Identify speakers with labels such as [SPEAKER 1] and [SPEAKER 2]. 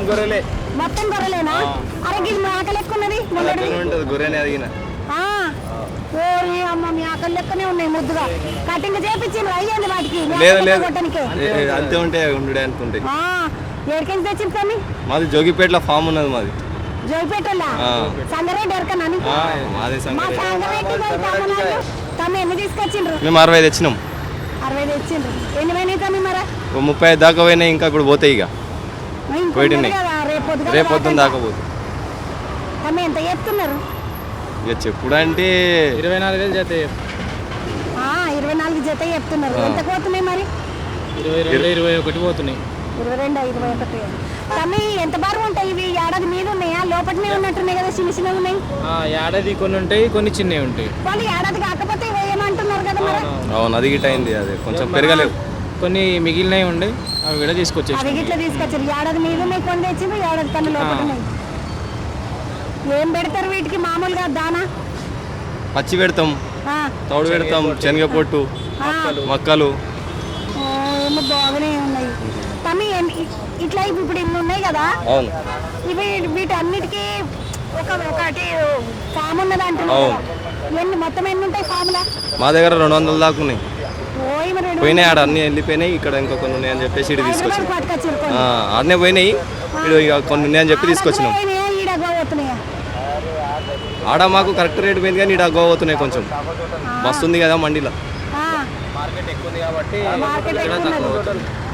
[SPEAKER 1] గొర్రెలే.
[SPEAKER 2] మొత్తం గొర్రెలేనా? అరే గిది మేక లెక్క ఉన్నది.
[SPEAKER 1] గొర్రెనే అడిగిన.
[SPEAKER 2] ఓరి అమ్మ మేకలు లెక్కనే ఉన్నాయి ముద్దుగా. కటింగ్ చేపించిండ్రు అయ్యింది వాటికి.
[SPEAKER 1] అంతే ఉంటాయి ఉండు అనుకుంటే.
[SPEAKER 2] ఏడికెళ్ళి తెచ్చింది తమ్మి?
[SPEAKER 1] మాది జోగిపేటలో ఫామ్ ఉన్నది మాది.
[SPEAKER 2] జోగిపేటలో సంగారెడ్డి ఎరకనాని?
[SPEAKER 1] మాది
[SPEAKER 2] తమ్మి ఎన్ని తీసుకొచ్చిండ్రు?
[SPEAKER 1] మేము 60 తెచ్చినాం.
[SPEAKER 2] 60 తెచ్చిండ్రు. ఎన్ని పోయినాయి తమ్మి మరి?
[SPEAKER 1] 30 దాకా పోయినాయి. ఇంకా ఇప్పుడు పోతాయి. ఇక పోయినాయి రేపు పొద్దున్న దాకా పోతాయి.
[SPEAKER 2] తమ్మి ఎంత చెప్తున్నారు?
[SPEAKER 1] ఇక చెప్పుడు అంటే
[SPEAKER 3] 24,000 జత.
[SPEAKER 2] 24 జత చెప్తున్నారు. ఎంత పోతున్నాయి మరి?
[SPEAKER 3] 22-21 పోతున్నాయి.
[SPEAKER 2] 22-21. తమ్మి ఎంత బరువు ఉంటాయి ఇవి? ఏడాది మీద ఉన్నాయా? లోపలనే ఉన్నట్టున్నాయి కదా, చిన్న చిన్నగా ఉన్నాయి.
[SPEAKER 3] ఏడాది కొన్ని ఉంటాయి, కొన్ని చిన్నవి ఉంటాయి.
[SPEAKER 2] వాళ్ళు ఏడాది కాకపోతే వేయమంటున్నారు కదా మరి?
[SPEAKER 1] అవును, అది గిట్ అయింది. అదే కొంచెం పెరగలేవు.
[SPEAKER 3] కొన్ని మిగిలినవి ఉండే అవి కూడా తీసుకొచ్చేసి
[SPEAKER 2] అవి గిట్లా తీసుకొచ్చారు. ఏడాది మీద ఉన్నాయి, కొన్ని తెచ్చింది ఏడాది కన్నా లోపల ఉన్నాయి. ఏం పెడతారు వీటికి మామూలుగా దానా?
[SPEAKER 1] పచ్చి పెడతాం, తౌడు పెడతాం, శనగ పొట్టు, మక్కలు.
[SPEAKER 2] ఏమో బాగానే ఉన్నాయి తమ్మి. ఇట్లా ఇప్పుడు ఇన్ని ఉన్నాయి కదా,
[SPEAKER 1] అవును.
[SPEAKER 2] ఇవి వీటన్నిటికీ ఒకటి ఫామ్ ఉన్నది అంటున్నారు. మొత్తం ఎన్ని ఉంటాయి ఫామ్లా?
[SPEAKER 1] మా దగ్గర 200 దాకా ఉన్నాయి. పోయినాయి ఆడ అన్ని వెళ్ళిపోయినాయి. ఇక్కడ ఇంకా కొన్ని ఉన్నాయని చెప్పేసి ఇటు తీసుకొచ్చాం. ఆడనే పోయినాయి, ఇటు ఇక కొన్ని ఉన్నాయని చెప్పి తీసుకొచ్చినాం. ఆడ మాకు కరెక్ట్ రేట్ పోయింది, కానీ ఇటు పోతున్నాయి. కొంచెం బస్సు ఉంది కదా మండీలో.
[SPEAKER 3] మార్కెట్ ఎక్కువ ఉంది కాబట్టి